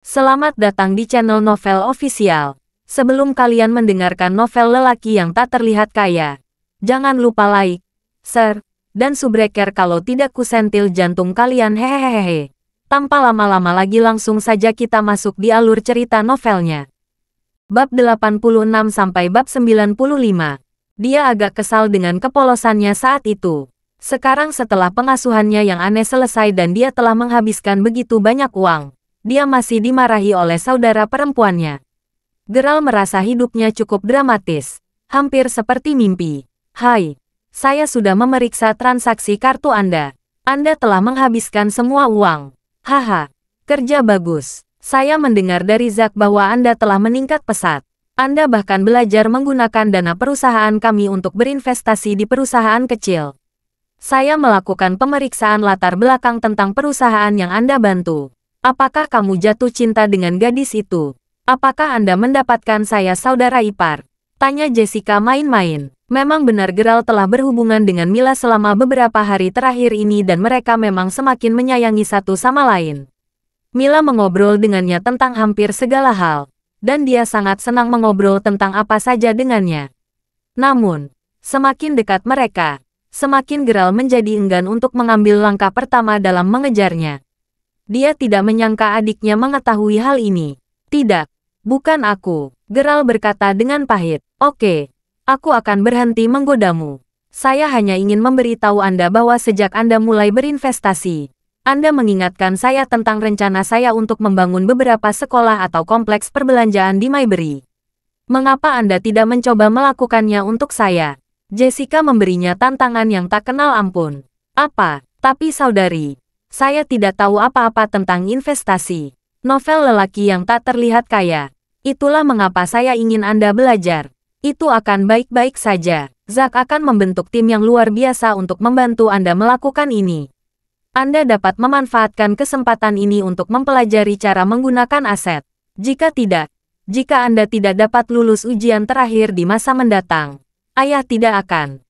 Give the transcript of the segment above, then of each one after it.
Selamat datang di channel Novel Official. Sebelum kalian mendengarkan novel lelaki yang tak terlihat kaya, jangan lupa like, share, dan subrek kalau tidak kusentil jantung kalian hehehehe. Tanpa lama-lama lagi langsung saja kita masuk di alur cerita novelnya. Bab 86 sampai bab 95. Dia agak kesal dengan kepolosannya saat itu. Sekarang setelah pengasuhannya yang aneh selesai dan dia telah menghabiskan begitu banyak uang, dia masih dimarahi oleh saudara perempuannya. Gerald merasa hidupnya cukup dramatis, hampir seperti mimpi. Hai, saya sudah memeriksa transaksi kartu Anda. Anda telah menghabiskan semua uang. Haha, kerja bagus. Saya mendengar dari Zack bahwa Anda telah meningkat pesat. Anda bahkan belajar menggunakan dana perusahaan kami untuk berinvestasi di perusahaan kecil. Saya melakukan pemeriksaan latar belakang tentang perusahaan yang Anda bantu. Apakah kamu jatuh cinta dengan gadis itu? Apakah Anda mendapatkan saya saudara ipar? Tanya Jessica main-main. Memang benar Gerald telah berhubungan dengan Mila selama beberapa hari terakhir ini dan mereka memang semakin menyayangi satu sama lain. Mila mengobrol dengannya tentang hampir segala hal, dan dia sangat senang mengobrol tentang apa saja dengannya. Namun, semakin dekat mereka, semakin Gerald menjadi enggan untuk mengambil langkah pertama dalam mengejarnya. Dia tidak menyangka adiknya mengetahui hal ini. Tidak, bukan aku, Gerald berkata dengan pahit. Oke, aku akan berhenti menggodamu. Saya hanya ingin memberitahu Anda bahwa sejak Anda mulai berinvestasi, Anda mengingatkan saya tentang rencana saya untuk membangun beberapa sekolah atau kompleks perbelanjaan di Maybury. Mengapa Anda tidak mencoba melakukannya untuk saya? Jessica memberinya tantangan yang tak kenal ampun. Apa? Tapi saudari, saya tidak tahu apa-apa tentang investasi. Novel lelaki yang tak terlihat kaya. Itulah mengapa saya ingin Anda belajar. Itu akan baik-baik saja. Zack akan membentuk tim yang luar biasa untuk membantu Anda melakukan ini. Anda dapat memanfaatkan kesempatan ini untuk mempelajari cara menggunakan aset. Jika tidak, jika Anda tidak dapat lulus ujian terakhir di masa mendatang, ayah tidak akan.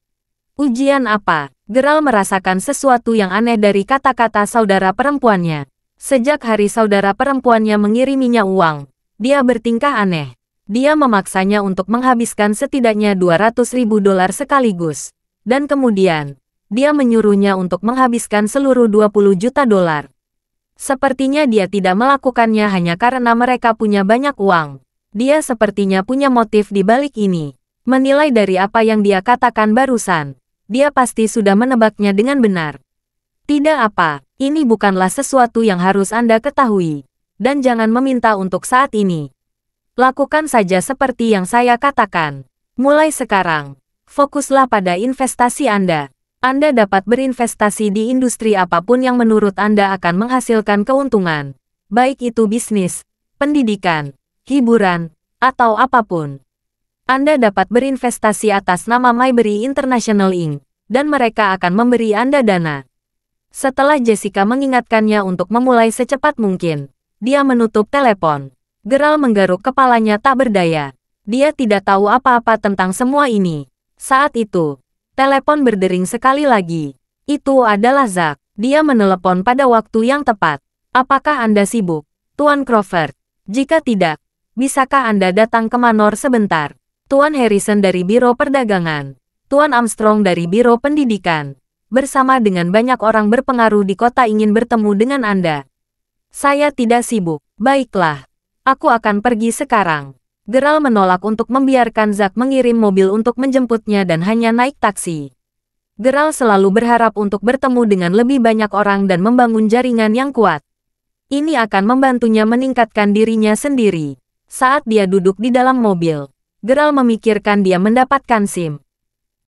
Ujian apa? Gerald merasakan sesuatu yang aneh dari kata-kata saudara perempuannya. Sejak hari saudara perempuannya mengiriminya uang, dia bertingkah aneh. Dia memaksanya untuk menghabiskan setidaknya $200.000 sekaligus. Dan kemudian, dia menyuruhnya untuk menghabiskan seluruh $20 juta. Sepertinya dia tidak melakukannya hanya karena mereka punya banyak uang. Dia sepertinya punya motif di balik ini. Menilai dari apa yang dia katakan barusan, dia pasti sudah menebaknya dengan benar. Tidak apa, ini bukanlah sesuatu yang harus Anda ketahui. Dan jangan meminta untuk saat ini. Lakukan saja seperti yang saya katakan. Mulai sekarang, fokuslah pada investasi Anda. Anda dapat berinvestasi di industri apapun yang menurut Anda akan menghasilkan keuntungan. Baik itu bisnis, pendidikan, hiburan, atau apapun. Anda dapat berinvestasi atas nama Maybury International Inc., dan mereka akan memberi Anda dana. Setelah Jessica mengingatkannya untuk memulai secepat mungkin, dia menutup telepon. Gerald menggaruk kepalanya tak berdaya. Dia tidak tahu apa-apa tentang semua ini. Saat itu, telepon berdering sekali lagi. Itu adalah Zack. Dia menelepon pada waktu yang tepat. Apakah Anda sibuk, Tuan Crawford? Jika tidak, bisakah Anda datang ke Manor sebentar? Tuan Harrison dari Biro Perdagangan, Tuan Armstrong dari Biro Pendidikan, bersama dengan banyak orang berpengaruh di kota ingin bertemu dengan Anda. Saya tidak sibuk. Baiklah, aku akan pergi sekarang. Gerald menolak untuk membiarkan Zack mengirim mobil untuk menjemputnya dan hanya naik taksi. Gerald selalu berharap untuk bertemu dengan lebih banyak orang dan membangun jaringan yang kuat. Ini akan membantunya meningkatkan dirinya sendiri. Saat dia duduk di dalam mobil, Gerald memikirkan dia mendapatkan SIM.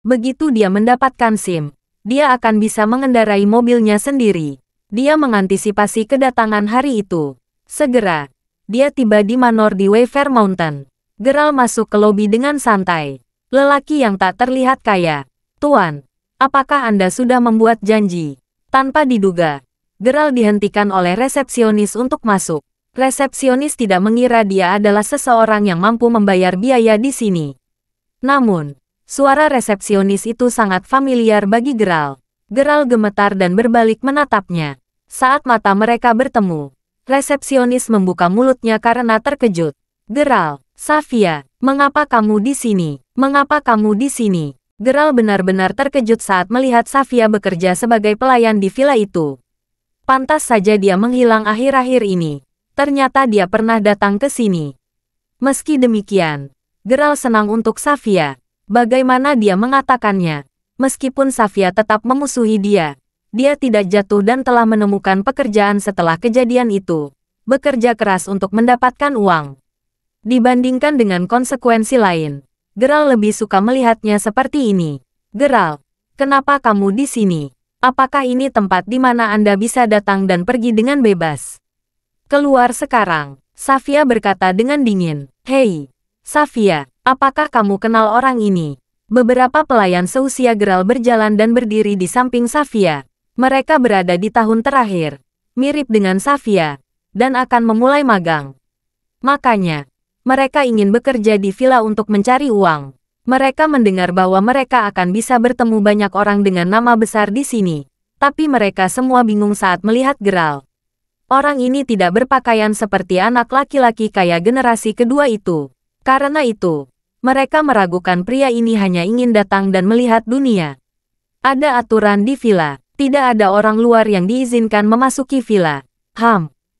Begitu dia mendapatkan SIM, dia akan bisa mengendarai mobilnya sendiri. Dia mengantisipasi kedatangan hari itu. Segera, dia tiba di Manor di Wayfair Mountain. Gerald masuk ke lobi dengan santai. Lelaki yang tak terlihat kaya. Tuan, apakah Anda sudah membuat janji? Tanpa diduga, Gerald dihentikan oleh resepsionis untuk masuk. Resepsionis tidak mengira dia adalah seseorang yang mampu membayar biaya di sini. Namun, suara resepsionis itu sangat familiar bagi Gerald. Gerald gemetar dan berbalik menatapnya. Saat mata mereka bertemu, Resepsionis membuka mulutnya karena terkejut. Geralt, Safia, mengapa kamu di sini? Mengapa kamu di sini? Geralt benar-benar terkejut saat melihat Safia bekerja sebagai pelayan di villa itu. Pantas saja dia menghilang akhir-akhir ini. Ternyata dia pernah datang ke sini. Meski demikian, Geralt senang untuk Safia. Bagaimana dia mengatakannya? Meskipun Safia tetap memusuhi dia, dia tidak jatuh dan telah menemukan pekerjaan setelah kejadian itu. Bekerja keras untuk mendapatkan uang. Dibandingkan dengan konsekuensi lain, Geralt lebih suka melihatnya seperti ini. Geralt, kenapa kamu di sini? Apakah ini tempat di mana Anda bisa datang dan pergi dengan bebas? Keluar sekarang, Safia berkata dengan dingin. Hei, Safia, apakah kamu kenal orang ini? Beberapa pelayan seusia Geralt berjalan dan berdiri di samping Safia. Mereka berada di tahun terakhir, mirip dengan Safia, dan akan memulai magang. Makanya, mereka ingin bekerja di villa untuk mencari uang. Mereka mendengar bahwa mereka akan bisa bertemu banyak orang dengan nama besar di sini. Tapi mereka semua bingung saat melihat Geralt. Orang ini tidak berpakaian seperti anak laki-laki kaya generasi kedua itu. Karena itu, mereka meragukan pria ini hanya ingin datang dan melihat dunia. Ada aturan di villa. Tidak ada orang luar yang diizinkan memasuki villa.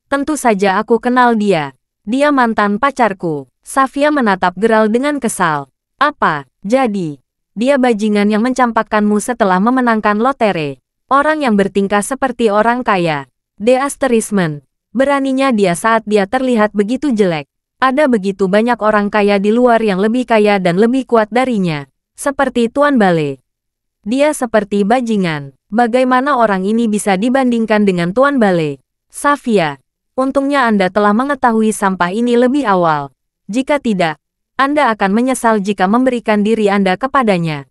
Tentu saja aku kenal dia. Dia mantan pacarku. Safia menatap Geralt dengan kesal. Apa? Jadi, dia bajingan yang mencampakkanmu setelah memenangkan lotre. Orang yang bertingkah seperti orang kaya. Deasterismen. Beraninya dia saat dia terlihat begitu jelek. Ada begitu banyak orang kaya di luar yang lebih kaya dan lebih kuat darinya. Seperti Tuan Bale. Dia seperti bajingan. Bagaimana orang ini bisa dibandingkan dengan Tuan Bale? Safia, untungnya Anda telah mengetahui sampah ini lebih awal. Jika tidak, Anda akan menyesal jika memberikan diri Anda kepadanya.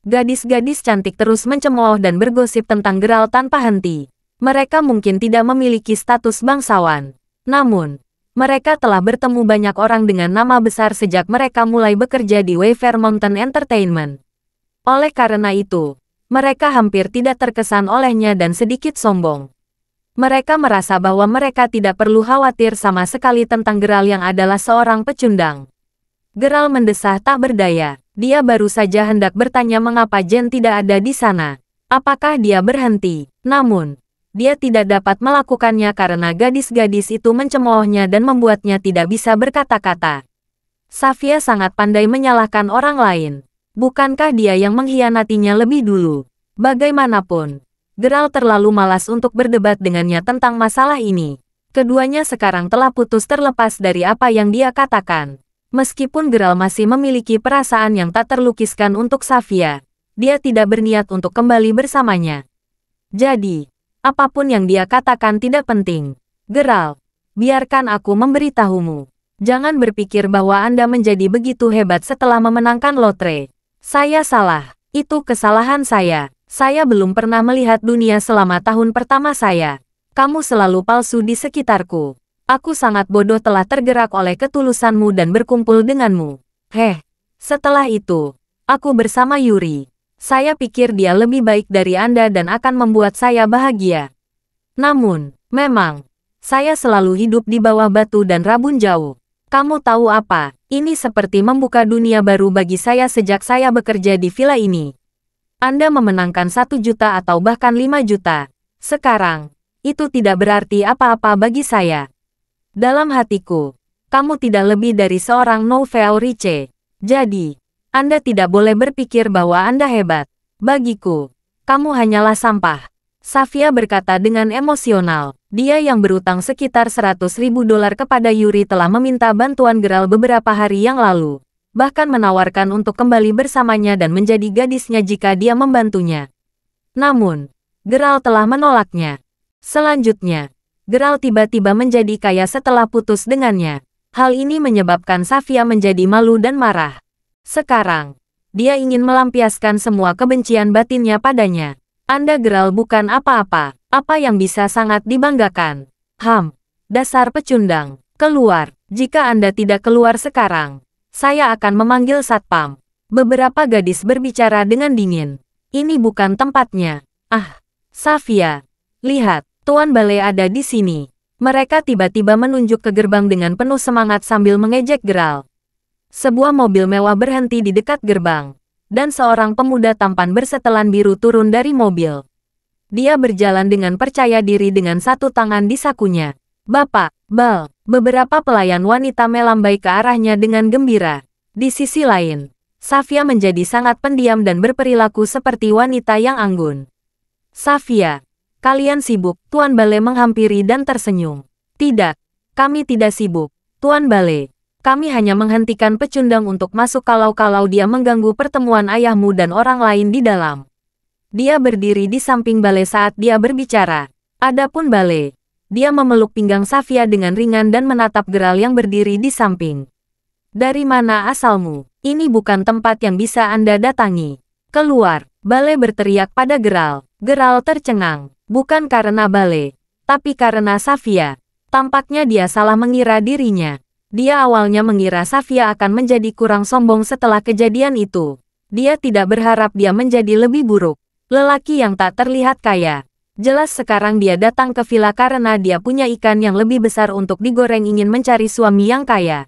Gadis-gadis cantik terus mencemooh dan bergosip tentang Geralt tanpa henti. Mereka mungkin tidak memiliki status bangsawan. Namun, mereka telah bertemu banyak orang dengan nama besar sejak mereka mulai bekerja di Wayfair Mountain Entertainment. Oleh karena itu, mereka hampir tidak terkesan olehnya dan sedikit sombong. Mereka merasa bahwa mereka tidak perlu khawatir sama sekali tentang Geralt yang adalah seorang pecundang. Geralt mendesah tak berdaya. Dia baru saja hendak bertanya mengapa Jen tidak ada di sana. Apakah dia berhenti? Namun, dia tidak dapat melakukannya karena gadis-gadis itu mencemoohnya dan membuatnya tidak bisa berkata-kata. Safia sangat pandai menyalahkan orang lain. Bukankah dia yang mengkhianatinya lebih dulu? Bagaimanapun, Geralt terlalu malas untuk berdebat dengannya tentang masalah ini. Keduanya sekarang telah putus terlepas dari apa yang dia katakan. Meskipun Geralt masih memiliki perasaan yang tak terlukiskan untuk Safia, dia tidak berniat untuk kembali bersamanya. Jadi, apapun yang dia katakan tidak penting. Geralt, biarkan aku memberitahumu. Jangan berpikir bahwa Anda menjadi begitu hebat setelah memenangkan lotre. Saya salah. Itu kesalahan saya. Saya belum pernah melihat dunia selama tahun pertama saya. Kamu selalu palsu di sekitarku. Aku sangat bodoh telah tergerak oleh ketulusanmu dan berkumpul denganmu. Setelah itu, aku bersama Yuri. Saya pikir dia lebih baik dari Anda dan akan membuat saya bahagia. Namun, memang, saya selalu hidup di bawah batu dan rabun jauh. Kamu tahu apa? Ini seperti membuka dunia baru bagi saya sejak saya bekerja di villa ini. Anda memenangkan 1 juta atau bahkan 5 juta. Sekarang, itu tidak berarti apa-apa bagi saya. Dalam hatiku, kamu tidak lebih dari seorang nouveau riche. Jadi, Anda tidak boleh berpikir bahwa Anda hebat. Bagiku, kamu hanyalah sampah. Safia berkata dengan emosional. Dia yang berutang sekitar $100.000 kepada Yuri telah meminta bantuan Geralt beberapa hari yang lalu. Bahkan menawarkan untuk kembali bersamanya dan menjadi gadisnya jika dia membantunya. Namun, Geralt telah menolaknya. Selanjutnya, Geralt tiba-tiba menjadi kaya setelah putus dengannya. Hal ini menyebabkan Safia menjadi malu dan marah. Sekarang, dia ingin melampiaskan semua kebencian batinnya padanya. Anda Geralt bukan apa-apa. Apa yang bisa sangat dibanggakan? Dasar pecundang. Keluar. Jika Anda tidak keluar sekarang, saya akan memanggil satpam. Beberapa gadis berbicara dengan dingin. Ini bukan tempatnya. Safia. Lihat, Tuan Bale ada di sini. Mereka tiba-tiba menunjuk ke gerbang dengan penuh semangat sambil mengejek Geralt. Sebuah mobil mewah berhenti di dekat gerbang, dan seorang pemuda tampan bersetelan biru turun dari mobil. Dia berjalan dengan percaya diri dengan satu tangan di sakunya. "Bapak, Bal." Beberapa pelayan wanita melambai ke arahnya dengan gembira. Di sisi lain, Safia menjadi sangat pendiam dan berperilaku seperti wanita yang anggun. "Safia, kalian sibuk?" Tuan Bale menghampiri dan tersenyum. "Tidak, kami tidak sibuk, Tuan Bale. Kami hanya menghentikan pecundang untuk masuk kalau dia mengganggu pertemuan ayahmu dan orang lain di dalam." Dia berdiri di samping Bale saat dia berbicara. Adapun Bale, dia memeluk pinggang Safia dengan ringan dan menatap Geralt yang berdiri di samping. "Dari mana asalmu? Ini bukan tempat yang bisa Anda datangi. Keluar!" Bale berteriak pada Geralt. Geralt tercengang. Bukan karena Bale, tapi karena Safia. Tampaknya dia salah mengira dirinya. Dia awalnya mengira Safia akan menjadi kurang sombong setelah kejadian itu. Dia tidak berharap dia menjadi lebih buruk. Lelaki yang tak terlihat kaya. Jelas sekarang dia datang ke villa karena dia punya ikan yang lebih besar untuk digoreng, ingin mencari suami yang kaya.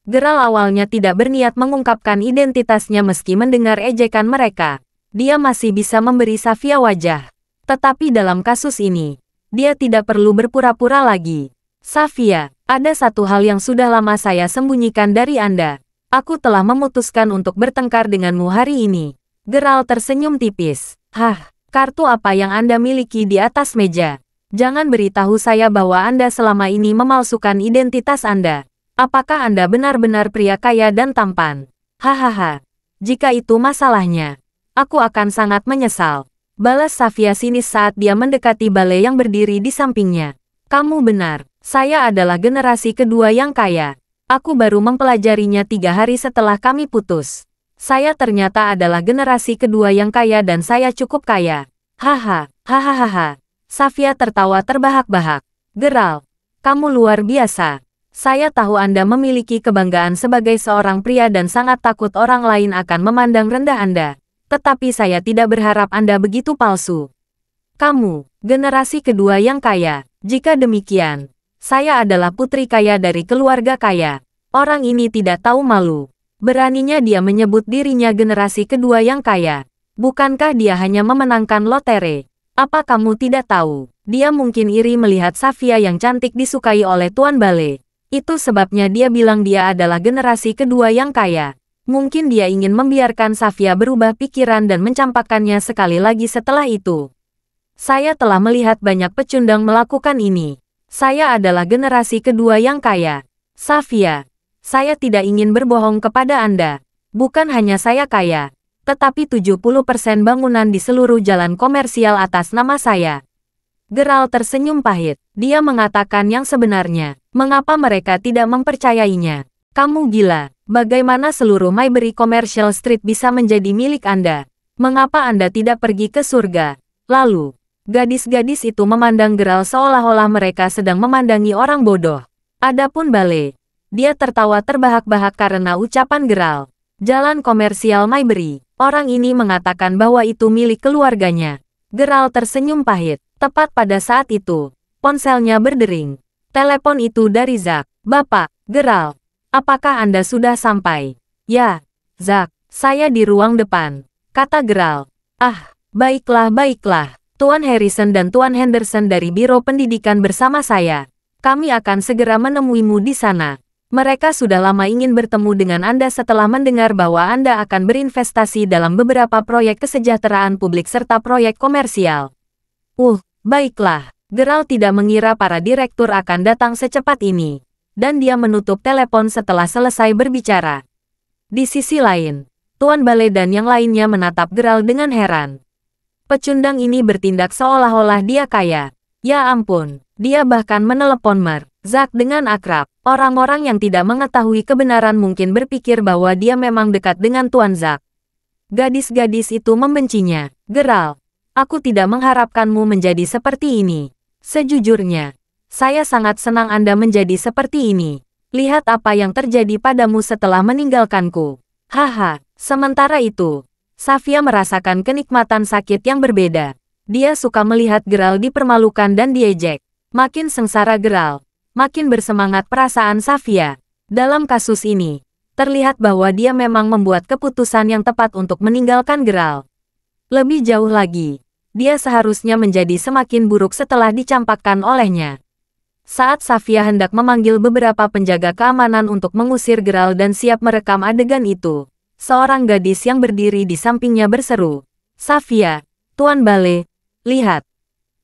Geralt awalnya tidak berniat mengungkapkan identitasnya meski mendengar ejekan mereka. Dia masih bisa memberi Safia wajah. Tetapi dalam kasus ini, dia tidak perlu berpura-pura lagi. "Safia, ada satu hal yang sudah lama saya sembunyikan dari Anda. Aku telah memutuskan untuk bertengkar denganmu hari ini." Geralt tersenyum tipis. "Hah, kartu apa yang Anda miliki di atas meja? Jangan beritahu saya bahwa Anda selama ini memalsukan identitas Anda. Apakah Anda benar-benar pria kaya dan tampan?" "Hahaha, jika itu masalahnya, aku akan sangat menyesal," balas Safia sinis saat dia mendekati Bale yang berdiri di sampingnya. "Kamu benar, saya adalah generasi kedua yang kaya. Aku baru mempelajarinya 3 hari setelah kami putus. Saya ternyata adalah generasi kedua yang kaya dan saya cukup kaya." "Haha, hahaha." Safia tertawa terbahak-bahak. "Geralt, kamu luar biasa. Saya tahu Anda memiliki kebanggaan sebagai seorang pria dan sangat takut orang lain akan memandang rendah Anda. Tetapi saya tidak berharap Anda begitu palsu. Kamu, generasi kedua yang kaya. Jika demikian, saya adalah putri kaya dari keluarga kaya." Orang ini tidak tahu malu. Beraninya dia menyebut dirinya generasi kedua yang kaya. Bukankah dia hanya memenangkan lotre? Apa kamu tidak tahu? Dia mungkin iri melihat Safia yang cantik disukai oleh Tuan Bale. Itu sebabnya dia bilang dia adalah generasi kedua yang kaya. Mungkin dia ingin membiarkan Safia berubah pikiran dan mencampakkannya sekali lagi setelah itu. "Saya telah melihat banyak pecundang melakukan ini. Saya adalah generasi kedua yang kaya. Safia, saya tidak ingin berbohong kepada Anda. Bukan hanya saya kaya, tetapi 70% bangunan di seluruh jalan komersial atas nama saya." Geralt tersenyum pahit. Dia mengatakan yang sebenarnya. Mengapa mereka tidak mempercayainya? "Kamu gila. Bagaimana seluruh Maybury Commercial Street bisa menjadi milik Anda? Mengapa Anda tidak pergi ke surga?" Lalu, gadis-gadis itu memandang Geralt seolah-olah mereka sedang memandangi orang bodoh. Adapun Bale, dia tertawa terbahak-bahak karena ucapan Geralt. "Jalan komersial Maybury." Orang ini mengatakan bahwa itu milik keluarganya. Geralt tersenyum pahit. Tepat pada saat itu, ponselnya berdering. Telepon itu dari Zack. "Bapak, Geralt. Apakah Anda sudah sampai?" "Ya, Zack, saya di ruang depan," kata Geralt. "Ah, baiklah. Tuan Harrison dan Tuan Henderson dari Biro Pendidikan bersama saya. Kami akan segera menemuimu di sana. Mereka sudah lama ingin bertemu dengan Anda setelah mendengar bahwa Anda akan berinvestasi dalam beberapa proyek kesejahteraan publik serta proyek komersial." Baiklah." Geralt tidak mengira para direktur akan datang secepat ini. Dan dia menutup telepon setelah selesai berbicara. Di sisi lain, Tuan Bale dan yang lainnya menatap Geralt dengan heran. Pecundang ini bertindak seolah-olah dia kaya. Ya ampun, dia bahkan menelepon Zack dengan akrab. Orang-orang yang tidak mengetahui kebenaran mungkin berpikir bahwa dia memang dekat dengan Tuan Zack. Gadis-gadis itu membencinya. "Geralt, aku tidak mengharapkanmu menjadi seperti ini. Sejujurnya, saya sangat senang Anda menjadi seperti ini. Lihat apa yang terjadi padamu setelah meninggalkanku." Haha, sementara itu, Safia merasakan kenikmatan sakit yang berbeda. Dia suka melihat Geralt dipermalukan dan diejek. Makin sengsara Geralt, makin bersemangat perasaan Safia. Dalam kasus ini, terlihat bahwa dia memang membuat keputusan yang tepat untuk meninggalkan Geralt. Lebih jauh lagi, dia seharusnya menjadi semakin buruk setelah dicampakkan olehnya. Saat Safia hendak memanggil beberapa penjaga keamanan untuk mengusir Geralt dan siap merekam adegan itu, seorang gadis yang berdiri di sampingnya berseru, "Safia, Tuan Bale, lihat.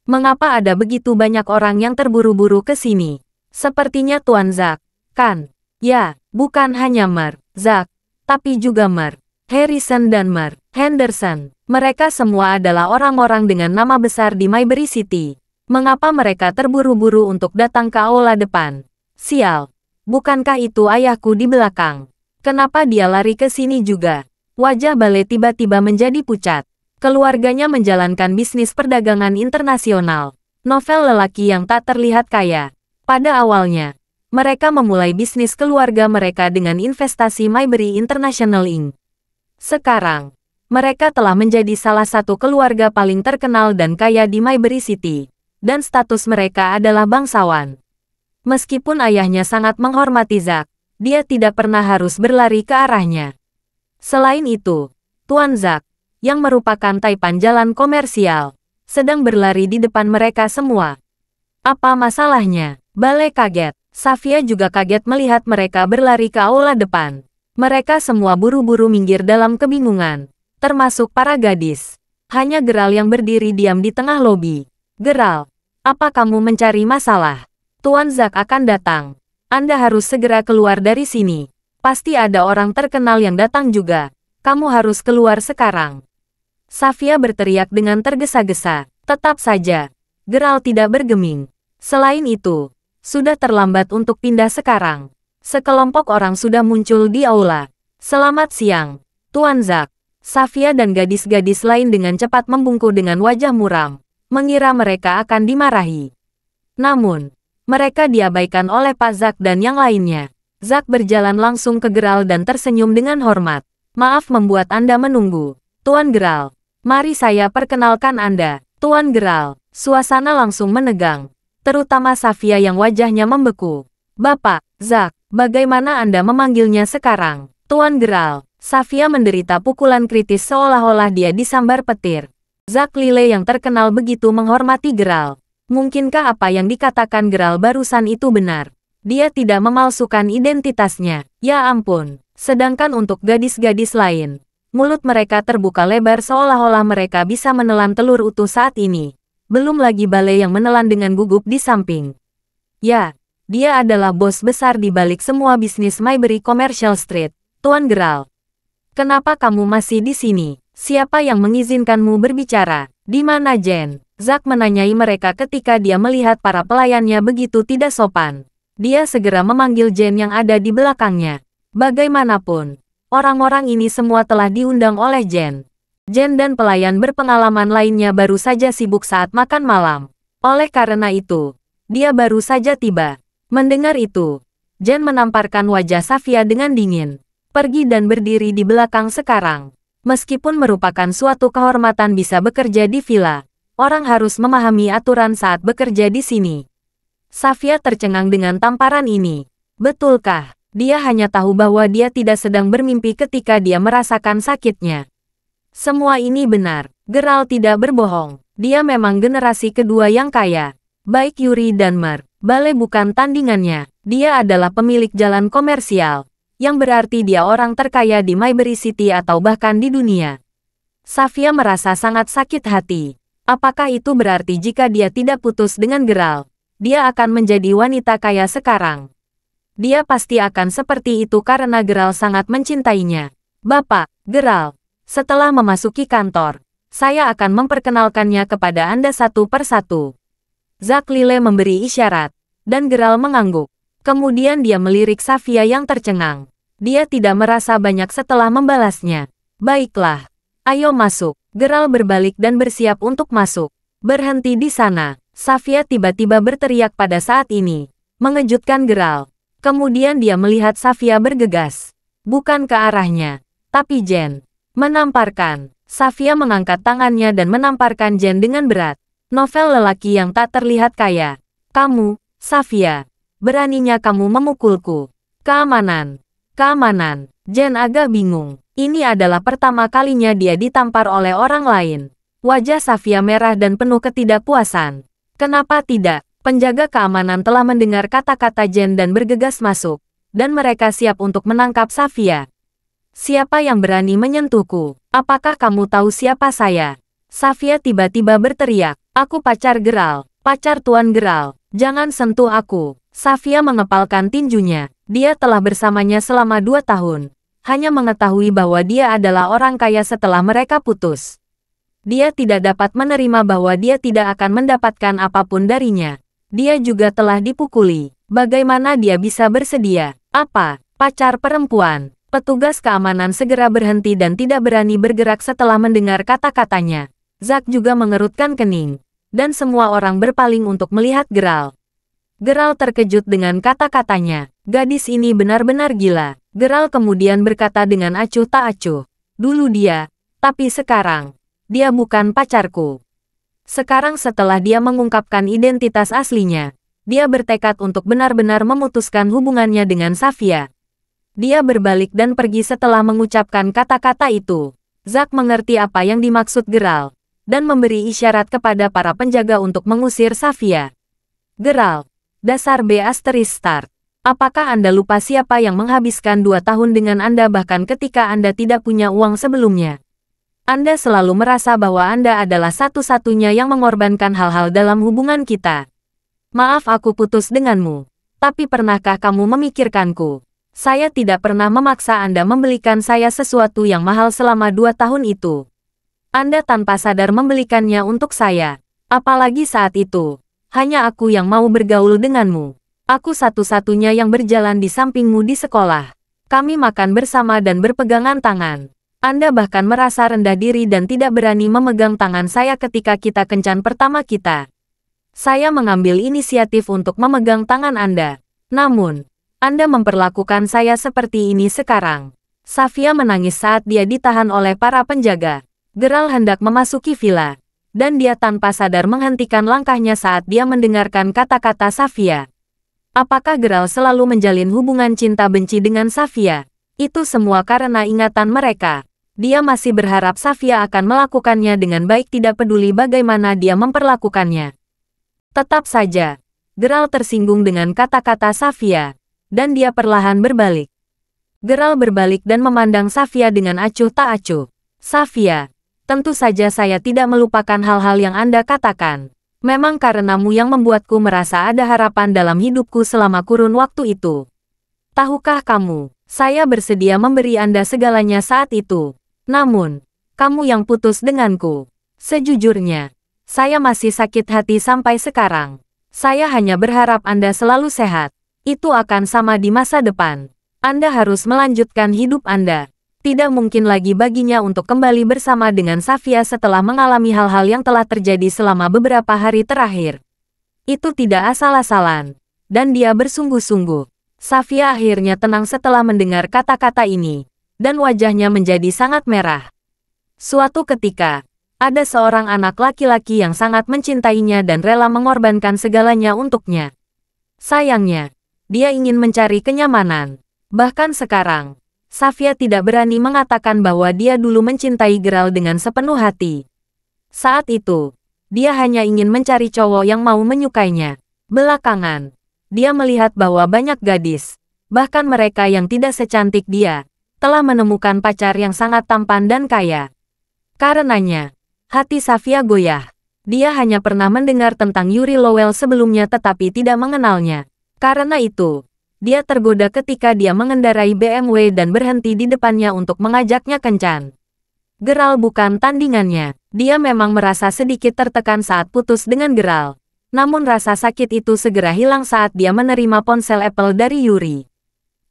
Mengapa ada begitu banyak orang yang terburu-buru ke sini? Sepertinya Tuan Zack, kan?" "Ya, bukan hanya Mer, Zack, tapi juga Mer Harrison dan Mer Henderson. Mereka semua adalah orang-orang dengan nama besar di Maybury City. Mengapa mereka terburu-buru untuk datang ke aula depan? Sial, bukankah itu ayahku di belakang? Kenapa dia lari ke sini juga?" Wajah Bale tiba-tiba menjadi pucat. Keluarganya menjalankan bisnis perdagangan internasional. Novel lelaki yang tak terlihat kaya. Pada awalnya, mereka memulai bisnis keluarga mereka dengan investasi Maybury International Inc. Sekarang, mereka telah menjadi salah satu keluarga paling terkenal dan kaya di Maybury City, dan status mereka adalah bangsawan. Meskipun ayahnya sangat menghormati Zack, dia tidak pernah harus berlari ke arahnya. Selain itu, Tuan Zack, yang merupakan taipan jalan komersial, sedang berlari di depan mereka semua. Apa masalahnya? Bale kaget. Safia juga kaget melihat mereka berlari ke aula depan. Mereka semua buru-buru minggir dalam kebingungan, termasuk para gadis. Hanya Geralt yang berdiri diam di tengah lobi. "Geralt, apa kamu mencari masalah? Tuan Zack akan datang. Anda harus segera keluar dari sini. Pasti ada orang terkenal yang datang juga. Kamu harus keluar sekarang." Safia berteriak dengan tergesa-gesa. Tetap saja, Geralt tidak bergeming. Selain itu, sudah terlambat untuk pindah sekarang. Sekelompok orang sudah muncul di aula. "Selamat siang, Tuan Zack." Safia dan gadis-gadis lain dengan cepat membungkuk dengan wajah muram, mengira mereka akan dimarahi. Namun, mereka diabaikan oleh Pak Zack dan yang lainnya. Zack berjalan langsung ke Geralt dan tersenyum dengan hormat. "Maaf membuat Anda menunggu, Tuan Geralt. Mari saya perkenalkan Anda, Tuan Geralt." Suasana langsung menegang, terutama Safia yang wajahnya membeku. "Bapak, Zack, bagaimana Anda memanggilnya sekarang, Tuan Geralt?" Safia menderita pukulan kritis seolah-olah dia disambar petir. Zack Lile yang terkenal begitu menghormati Geralt. Mungkinkah apa yang dikatakan Geralt barusan itu benar? Dia tidak memalsukan identitasnya. Ya ampun. Sedangkan untuk gadis-gadis lain, mulut mereka terbuka lebar seolah-olah mereka bisa menelan telur utuh saat ini. Belum lagi Bale yang menelan dengan gugup di samping. Ya, dia adalah bos besar di balik semua bisnis Maybury Commercial Street, Tuan Geralt. "Kenapa kamu masih di sini? Siapa yang mengizinkanmu berbicara? Di mana Jen?" Zack menanyai mereka ketika dia melihat para pelayannya begitu tidak sopan. Dia segera memanggil Jen yang ada di belakangnya. Bagaimanapun, orang-orang ini semua telah diundang oleh Jen. Jen dan pelayan berpengalaman lainnya baru saja sibuk saat makan malam. Oleh karena itu, dia baru saja tiba. Mendengar itu, Jen menamparkan wajah Safia dengan dingin. "Pergi dan berdiri di belakang sekarang." Meskipun merupakan suatu kehormatan bisa bekerja di villa, orang harus memahami aturan saat bekerja di sini. Safia tercengang dengan tamparan ini. Betulkah? Dia hanya tahu bahwa dia tidak sedang bermimpi ketika dia merasakan sakitnya. Semua ini benar. Geralt tidak berbohong. Dia memang generasi kedua yang kaya. Baik Yuri dan Mer Bale bukan tandingannya. Dia adalah pemilik jalan komersial, yang berarti dia orang terkaya di Maybury City atau bahkan di dunia. Safia merasa sangat sakit hati. Apakah itu berarti jika dia tidak putus dengan Geralt, dia akan menjadi wanita kaya sekarang? Dia pasti akan seperti itu karena Geralt sangat mencintainya. "Bapak, Geralt, setelah memasuki kantor, saya akan memperkenalkannya kepada Anda satu persatu." Zack Lile memberi isyarat, dan Geralt mengangguk. Kemudian dia melirik Safia yang tercengang. Dia tidak merasa banyak setelah membalasnya. "Baiklah, ayo masuk." Geralt berbalik dan bersiap untuk masuk. "Berhenti di sana." Safia tiba-tiba berteriak pada saat ini, mengejutkan Geralt. Kemudian dia melihat Safia bergegas. Bukan ke arahnya, tapi Jen. Menamparkan. Safia mengangkat tangannya dan menamparkan Jen dengan berat. Novel lelaki yang tak terlihat kaya. Kamu, Safia, beraninya kamu memukulku. Keamanan, keamanan. Jen agak bingung. Ini adalah pertama kalinya dia ditampar oleh orang lain. Wajah Safia merah dan penuh ketidakpuasan. Kenapa tidak? Penjaga keamanan telah mendengar kata-kata Jen dan bergegas masuk. Dan mereka siap untuk menangkap Safia. Siapa yang berani menyentuhku? Apakah kamu tahu siapa saya? Safia tiba-tiba berteriak. Aku pacar Geralt. Pacar Tuan Geralt. Jangan sentuh aku. Safia mengepalkan tinjunya. Dia telah bersamanya selama 2 tahun. Hanya mengetahui bahwa dia adalah orang kaya setelah mereka putus. Dia tidak dapat menerima bahwa dia tidak akan mendapatkan apapun darinya. Dia juga telah dipukuli. Bagaimana dia bisa bersedia? Apa? Pacar perempuan? Petugas keamanan segera berhenti dan tidak berani bergerak setelah mendengar kata-katanya. Zack juga mengerutkan kening. Dan semua orang berpaling untuk melihat Geralt. Geralt terkejut dengan kata-katanya. Gadis ini benar-benar gila. Geralt kemudian berkata dengan acuh tak acuh. Dulu dia, tapi sekarang, dia bukan pacarku. Sekarang setelah dia mengungkapkan identitas aslinya, dia bertekad untuk benar-benar memutuskan hubungannya dengan Safia. Dia berbalik dan pergi setelah mengucapkan kata-kata itu. Zack mengerti apa yang dimaksud Geralt, dan memberi isyarat kepada para penjaga untuk mengusir Safia. Geralt, dasar B****. Apakah Anda lupa siapa yang menghabiskan 2 tahun dengan Anda bahkan ketika Anda tidak punya uang sebelumnya? Anda selalu merasa bahwa Anda adalah satu-satunya yang mengorbankan hal-hal dalam hubungan kita. Maaf aku putus denganmu, tapi pernahkah kamu memikirkanku? Saya tidak pernah memaksa Anda membelikan saya sesuatu yang mahal selama 2 tahun itu. Anda tanpa sadar membelikannya untuk saya. Apalagi saat itu, hanya aku yang mau bergaul denganmu. Aku satu-satunya yang berjalan di sampingmu di sekolah. Kami makan bersama dan berpegangan tangan. Anda bahkan merasa rendah diri dan tidak berani memegang tangan saya ketika kita kencan pertama kita. Saya mengambil inisiatif untuk memegang tangan Anda. Namun, Anda memperlakukan saya seperti ini sekarang. Safia menangis saat dia ditahan oleh para penjaga. Geralt hendak memasuki villa, dan dia tanpa sadar menghentikan langkahnya saat dia mendengarkan kata-kata Safia. Apakah Geralt selalu menjalin hubungan cinta benci dengan Safia? Itu semua karena ingatan mereka. Dia masih berharap Safia akan melakukannya dengan baik tidak peduli bagaimana dia memperlakukannya. Tetap saja, Geralt tersinggung dengan kata-kata Safia, dan dia perlahan berbalik. Geralt berbalik dan memandang Safia dengan acuh tak acuh. Safia, tentu saja saya tidak melupakan hal-hal yang Anda katakan. Memang karenamu yang membuatku merasa ada harapan dalam hidupku selama kurun waktu itu. Tahukah kamu, saya bersedia memberi Anda segalanya saat itu. Namun, kamu yang putus denganku. Sejujurnya, saya masih sakit hati sampai sekarang. Saya hanya berharap Anda selalu sehat. Itu akan sama di masa depan. Anda harus melanjutkan hidup Anda. Tidak mungkin lagi baginya untuk kembali bersama dengan Safia setelah mengalami hal-hal yang telah terjadi selama beberapa hari terakhir. Itu tidak asal-asalan, dan dia bersungguh-sungguh. Safia akhirnya tenang setelah mendengar kata-kata ini, dan wajahnya menjadi sangat merah. Suatu ketika, ada seorang anak laki-laki yang sangat mencintainya dan rela mengorbankan segalanya untuknya. Sayangnya, dia ingin mencari kenyamanan. Bahkan sekarang, Safia tidak berani mengatakan bahwa dia dulu mencintai Geralt dengan sepenuh hati. Saat itu, dia hanya ingin mencari cowok yang mau menyukainya. Belakangan, dia melihat bahwa banyak gadis, bahkan mereka yang tidak secantik dia, telah menemukan pacar yang sangat tampan dan kaya. Karenanya, hati Safia goyah. Dia hanya pernah mendengar tentang Yuri Lowell sebelumnya tetapi tidak mengenalnya. Karena itu, dia tergoda ketika dia mengendarai BMW dan berhenti di depannya untuk mengajaknya kencan. Geralt bukan tandingannya. Dia memang merasa sedikit tertekan saat putus dengan Geralt. Namun rasa sakit itu segera hilang saat dia menerima ponsel Apple dari Yuri.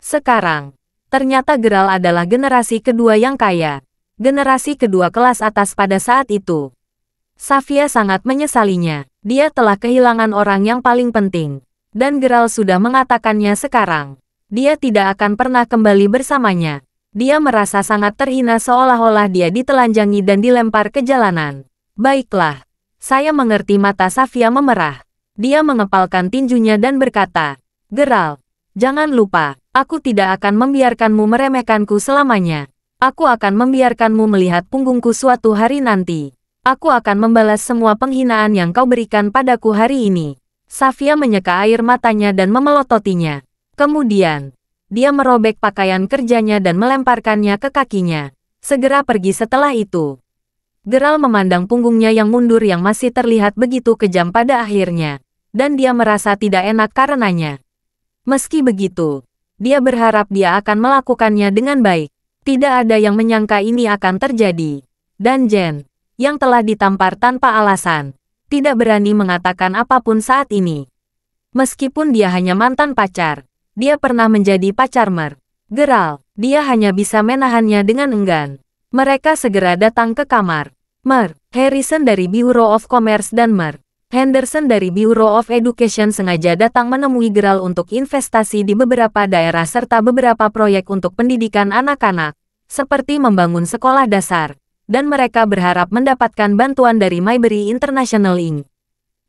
Sekarang, ternyata Geralt adalah generasi kedua yang kaya. Generasi kedua kelas atas pada saat itu. Safia sangat menyesalinya. Dia telah kehilangan orang yang paling penting. Dan Geralt sudah mengatakannya sekarang. Dia tidak akan pernah kembali bersamanya. Dia merasa sangat terhina seolah-olah dia ditelanjangi dan dilempar ke jalanan. Baiklah. Saya mengerti mata Safia memerah. Dia mengepalkan tinjunya dan berkata, Geralt, jangan lupa, aku tidak akan membiarkanmu meremehkanku selamanya. Aku akan membiarkanmu melihat punggungku suatu hari nanti. Aku akan membalas semua penghinaan yang kau berikan padaku hari ini. Safia menyeka air matanya dan memelototinya. Kemudian, dia merobek pakaian kerjanya dan melemparkannya ke kakinya. Segera pergi setelah itu. Geralt memandang punggungnya yang mundur yang masih terlihat begitu kejam pada akhirnya. Dan dia merasa tidak enak karenanya. Meski begitu, dia berharap dia akan melakukannya dengan baik. Tidak ada yang menyangka ini akan terjadi. Dan Jen, yang telah ditampar tanpa alasan, tidak berani mengatakan apapun saat ini. Meskipun dia hanya mantan pacar, dia pernah menjadi pacar Mer. Geralt, dia hanya bisa menahannya dengan enggan. Mereka segera datang ke kamar. Mer, Harrison dari Bureau of Commerce dan Mer Henderson dari Bureau of Education sengaja datang menemui Geralt untuk investasi di beberapa daerah serta beberapa proyek untuk pendidikan anak-anak, seperti membangun sekolah dasar, dan mereka berharap mendapatkan bantuan dari Maybury International Inc.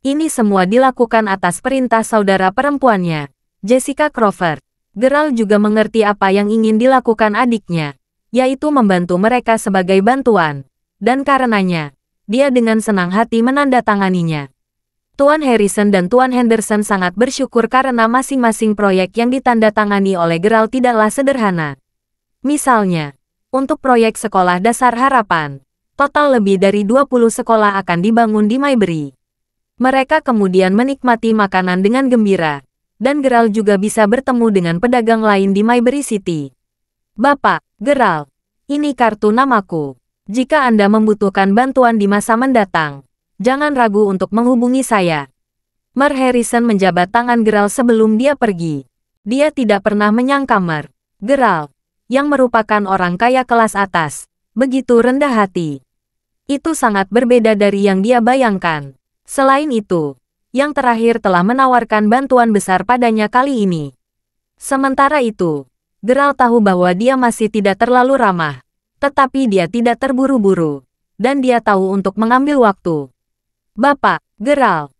Ini semua dilakukan atas perintah saudara perempuannya, Jessica Crawford. Geralt juga mengerti apa yang ingin dilakukan adiknya, yaitu membantu mereka sebagai bantuan, dan karenanya, dia dengan senang hati menandatanganinya. Tuan Harrison dan Tuan Henderson sangat bersyukur karena masing-masing proyek yang ditandatangani oleh Geralt tidaklah sederhana. Misalnya, untuk proyek sekolah dasar harapan, total lebih dari 20 sekolah akan dibangun di Maybury. Mereka kemudian menikmati makanan dengan gembira, dan Geralt juga bisa bertemu dengan pedagang lain di Maybury City. Bapak, Geralt, ini kartu namaku. Jika Anda membutuhkan bantuan di masa mendatang, jangan ragu untuk menghubungi saya. Mer Harrison menjabat tangan Geralt sebelum dia pergi. Dia tidak pernah menyangka Geralt, yang merupakan orang kaya kelas atas, begitu rendah hati. Itu sangat berbeda dari yang dia bayangkan. Selain itu, yang terakhir telah menawarkan bantuan besar padanya kali ini. Sementara itu, Geralt tahu bahwa dia masih tidak terlalu ramah, tetapi dia tidak terburu-buru, dan dia tahu untuk mengambil waktu. Bapak, Geralt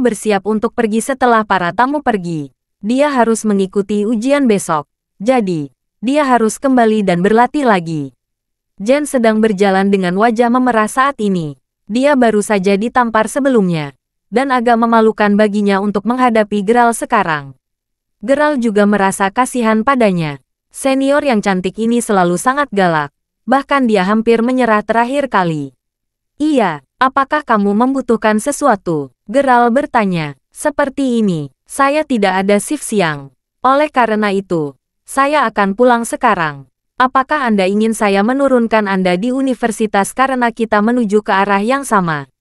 bersiap untuk pergi setelah para tamu pergi. Dia harus mengikuti ujian besok. Jadi, dia harus kembali dan berlatih lagi. Jen sedang berjalan dengan wajah memerah saat ini. Dia baru saja ditampar sebelumnya, dan agak memalukan baginya untuk menghadapi Geralt sekarang. Geralt juga merasa kasihan padanya. Senior yang cantik ini selalu sangat galak, bahkan dia hampir menyerah terakhir kali. Iya. Apakah kamu membutuhkan sesuatu? Geralt bertanya. Seperti ini, saya tidak ada shift siang. Oleh karena itu, saya akan pulang sekarang. Apakah Anda ingin saya menurunkan Anda di universitas karena kita menuju ke arah yang sama?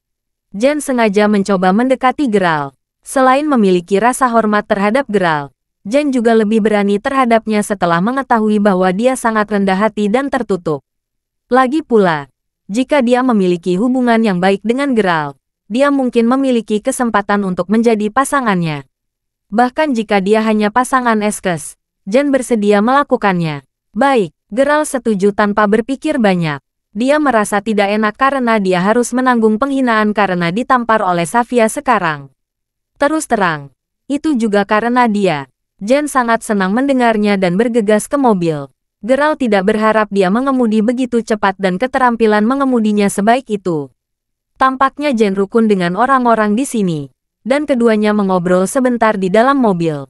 Jen sengaja mencoba mendekati Geralt. Selain memiliki rasa hormat terhadap Geralt, Jen juga lebih berani terhadapnya setelah mengetahui bahwa dia sangat rendah hati dan tertutup. Lagi pula, jika dia memiliki hubungan yang baik dengan Geralt, dia mungkin memiliki kesempatan untuk menjadi pasangannya. Bahkan jika dia hanya pasangan eskes, Jen bersedia melakukannya. Baik, Geralt setuju tanpa berpikir banyak. Dia merasa tidak enak karena dia harus menanggung penghinaan karena ditampar oleh Safia sekarang. Terus terang, itu juga karena dia. Jen sangat senang mendengarnya dan bergegas ke mobil. Geralt tidak berharap dia mengemudi begitu cepat dan keterampilan mengemudinya sebaik itu. Tampaknya Jen rukun dengan orang-orang di sini, dan keduanya mengobrol sebentar di dalam mobil.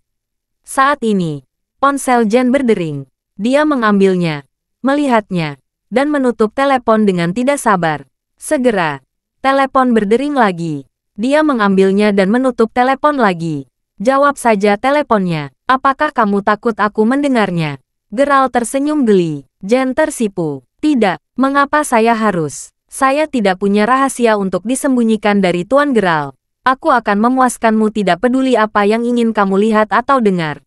Saat ini, ponsel Jen berdering. Dia mengambilnya, melihatnya, dan menutup telepon dengan tidak sabar. Segera, telepon berdering lagi. Dia mengambilnya dan menutup telepon lagi. Jawab saja teleponnya. Apakah kamu takut aku mendengarnya? Geralt tersenyum geli. Jen tersipu. Tidak, mengapa saya harus? Saya tidak punya rahasia untuk disembunyikan dari Tuan Geralt. Aku akan memuaskanmu tidak peduli apa yang ingin kamu lihat atau dengar.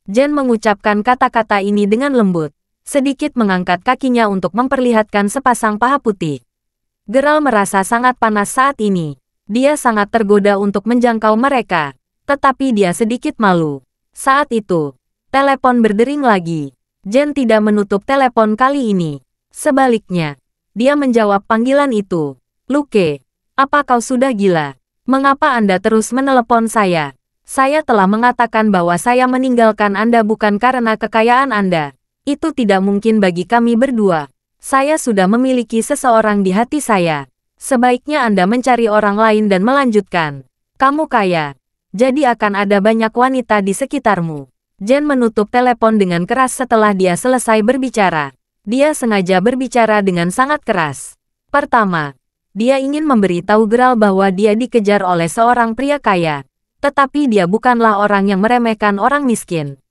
Jen mengucapkan kata-kata ini dengan lembut, sedikit mengangkat kakinya untuk memperlihatkan sepasang paha putih. Geralt merasa sangat panas saat ini. Dia sangat tergoda untuk menjangkau mereka, tetapi dia sedikit malu. Saat itu, telepon berdering lagi. Jen tidak menutup telepon kali ini. Sebaliknya, dia menjawab panggilan itu. Luke, apa kau sudah gila? Mengapa Anda terus menelepon saya? Saya telah mengatakan bahwa saya meninggalkan Anda bukan karena kekayaan Anda. Itu tidak mungkin bagi kami berdua. Saya sudah memiliki seseorang di hati saya. Sebaiknya Anda mencari orang lain dan melanjutkan. Kamu kaya. Jadi akan ada banyak wanita di sekitarmu. Jen menutup telepon dengan keras setelah dia selesai berbicara. Dia sengaja berbicara dengan sangat keras. Pertama, dia ingin memberitahu Geralt bahwa dia dikejar oleh seorang pria kaya. Tetapi dia bukanlah orang yang meremehkan orang miskin.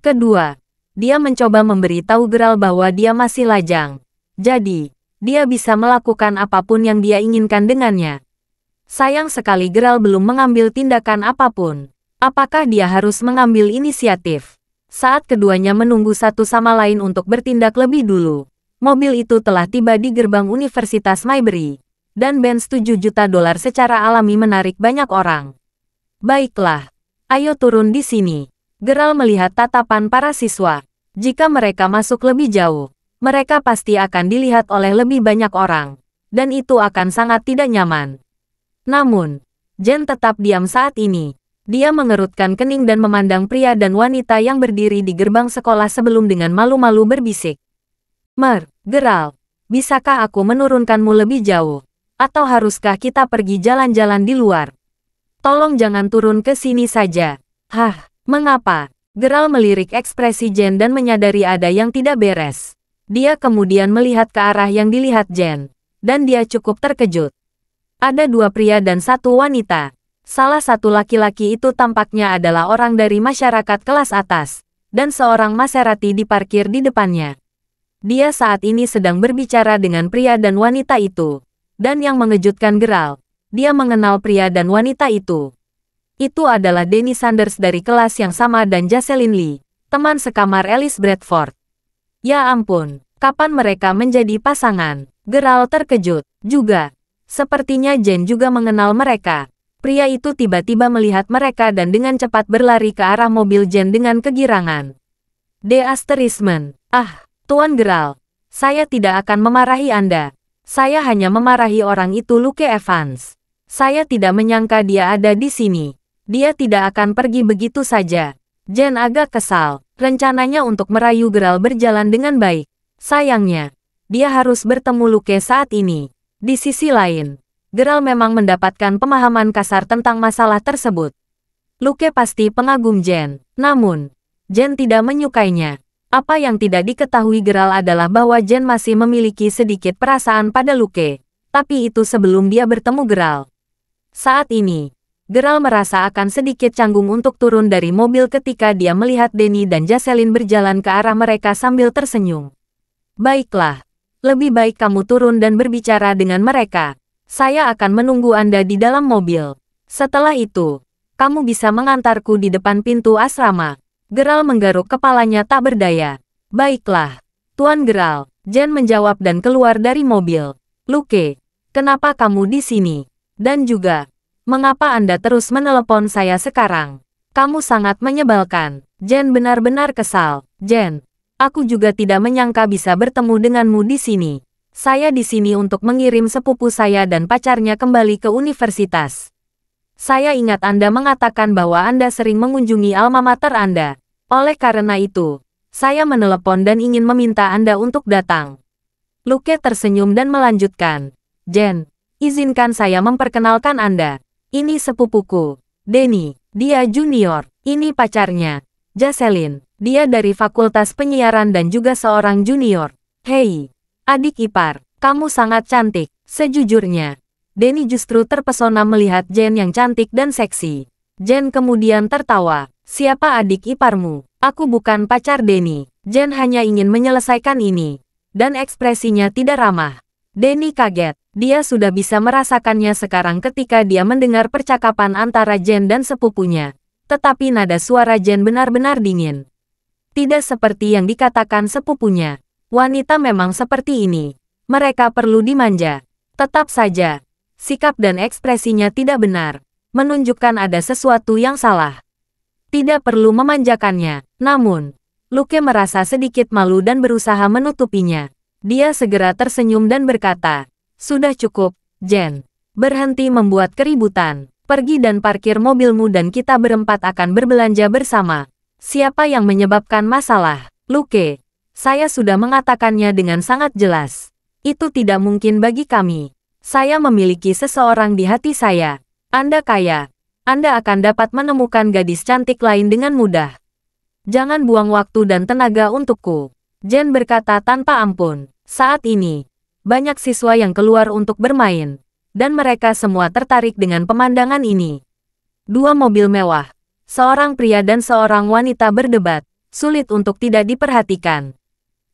Kedua, dia mencoba memberitahu Geralt bahwa dia masih lajang. Jadi, dia bisa melakukan apapun yang dia inginkan dengannya. Sayang sekali Geralt belum mengambil tindakan apapun. Apakah dia harus mengambil inisiatif? Saat keduanya menunggu satu sama lain untuk bertindak lebih dulu, mobil itu telah tiba di gerbang Universitas Maybury, dan band $7 juta secara alami menarik banyak orang. Baiklah, ayo turun di sini. Geralt melihat tatapan para siswa. Jika mereka masuk lebih jauh, mereka pasti akan dilihat oleh lebih banyak orang, dan itu akan sangat tidak nyaman. Namun, Jen tetap diam saat ini. Dia mengerutkan kening dan memandang pria dan wanita yang berdiri di gerbang sekolah sebelum dengan malu-malu berbisik. Geralt, bisakah aku menurunkanmu lebih jauh? Atau haruskah kita pergi jalan-jalan di luar? Tolong jangan turun ke sini saja. Mengapa? Geralt melirik ekspresi Jen dan menyadari ada yang tidak beres. Dia kemudian melihat ke arah yang dilihat Jen, dan dia cukup terkejut. Ada dua pria dan satu wanita. Salah satu laki-laki itu tampaknya adalah orang dari masyarakat kelas atas, dan seorang Maserati diparkir di depannya. Dia saat ini sedang berbicara dengan pria dan wanita itu. Dan yang mengejutkan Geralt, dia mengenal pria dan wanita itu. Itu adalah Danny Sanders dari kelas yang sama dan Jocelyn Lee, teman sekamar Alice Bradford. Ya ampun, kapan mereka menjadi pasangan? Geralt terkejut juga. Sepertinya Jen juga mengenal mereka. Pria itu tiba-tiba melihat mereka dan dengan cepat berlari ke arah mobil Jen dengan kegirangan. Tuan Geralt, saya tidak akan memarahi Anda. Saya hanya memarahi orang itu, Luke Evans. Saya tidak menyangka dia ada di sini. Dia tidak akan pergi begitu saja. Jen agak kesal. Rencananya untuk merayu Geralt berjalan dengan baik. Sayangnya, dia harus bertemu Luke saat ini. Di sisi lain, Geralt memang mendapatkan pemahaman kasar tentang masalah tersebut. Luke pasti pengagum Jen, namun, Jen tidak menyukainya. Apa yang tidak diketahui Geralt adalah bahwa Jen masih memiliki sedikit perasaan pada Luke, tapi itu sebelum dia bertemu Geralt. Saat ini, Geralt merasa akan sedikit canggung untuk turun dari mobil ketika dia melihat Danny dan Jocelyn berjalan ke arah mereka sambil tersenyum. Baiklah. Lebih baik kamu turun dan berbicara dengan mereka. Saya akan menunggu Anda di dalam mobil. Setelah itu, kamu bisa mengantarku di depan pintu asrama. Geralt menggaruk kepalanya tak berdaya. Baiklah, Tuan Geralt, Jen menjawab dan keluar dari mobil. Luke, kenapa kamu di sini? Dan juga, mengapa Anda terus menelepon saya sekarang? Kamu sangat menyebalkan. Jen benar-benar kesal. Jen, aku juga tidak menyangka bisa bertemu denganmu di sini. Saya di sini untuk mengirim sepupu saya dan pacarnya kembali ke universitas. Saya ingat Anda mengatakan bahwa Anda sering mengunjungi alma mater Anda. Oleh karena itu, saya menelepon dan ingin meminta Anda untuk datang. Luke tersenyum dan melanjutkan. Jen, izinkan saya memperkenalkan Anda. Ini sepupuku, Danny. Dia junior. Ini pacarnya, Jocelyn. Dia dari Fakultas Penyiaran dan juga seorang junior. Hei, adik ipar, kamu sangat cantik. Sejujurnya, Danny justru terpesona melihat Jen yang cantik dan seksi. Jen kemudian tertawa. Siapa adik iparmu? Aku bukan pacar Danny. Jen hanya ingin menyelesaikan ini. Dan ekspresinya tidak ramah. Danny kaget. Dia sudah bisa merasakannya sekarang ketika dia mendengar percakapan antara Jen dan sepupunya. Tetapi nada suara Jen benar-benar dingin. Tidak seperti yang dikatakan sepupunya. Wanita memang seperti ini. Mereka perlu dimanja. Tetap saja, sikap dan ekspresinya tidak benar. Menunjukkan ada sesuatu yang salah. Tidak perlu memanjakannya. Namun, Luke merasa sedikit malu dan berusaha menutupinya. Dia segera tersenyum dan berkata, sudah cukup, Jen. Berhenti membuat keributan. Pergi dan parkir mobilmu dan kita berempat akan berbelanja bersama. Siapa yang menyebabkan masalah? Luke. Saya sudah mengatakannya dengan sangat jelas. Itu tidak mungkin bagi kami. Saya memiliki seseorang di hati saya. Anda kaya. Anda akan dapat menemukan gadis cantik lain dengan mudah. Jangan buang waktu dan tenaga untukku. Jen berkata tanpa ampun. Saat ini, banyak siswa yang keluar untuk bermain. Dan mereka semua tertarik dengan pemandangan ini. Dua mobil mewah, seorang pria dan seorang wanita berdebat, sulit untuk tidak diperhatikan.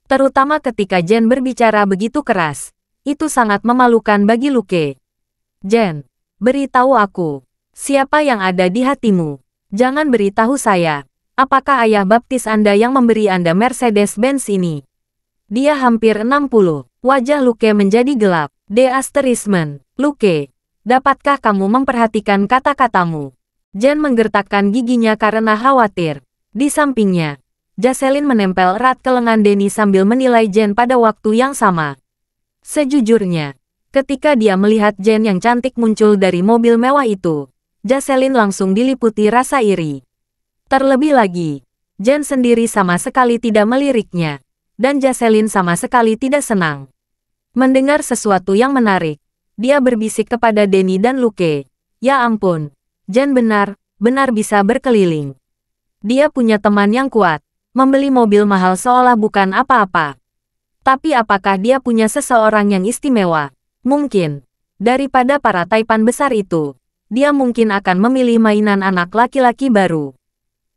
Terutama ketika Jen berbicara begitu keras. Itu sangat memalukan bagi Luke. Jen, beritahu aku, siapa yang ada di hatimu? Jangan beritahu saya. Apakah ayah baptis Anda yang memberi Anda Mercedes-Benz ini? Dia hampir 60. Wajah Luke menjadi gelap. Luke, dapatkah kamu memperhatikan kata-katamu? Jen menggertakkan giginya karena khawatir. Di sampingnya, Jocelyn menempel erat ke lengan Denny sambil menilai Jen pada waktu yang sama. Sejujurnya, ketika dia melihat Jen yang cantik muncul dari mobil mewah itu, Jocelyn langsung diliputi rasa iri. Terlebih lagi, Jen sendiri sama sekali tidak meliriknya, dan Jocelyn sama sekali tidak senang. Mendengar sesuatu yang menarik, dia berbisik kepada Denny dan Luke. Ya ampun, Jen benar-benar bisa berkeliling. Dia punya teman yang kuat, membeli mobil mahal seolah bukan apa-apa. Tapi apakah dia punya seseorang yang istimewa? Mungkin. Daripada para taipan besar itu, dia mungkin akan memilih mainan anak laki-laki baru.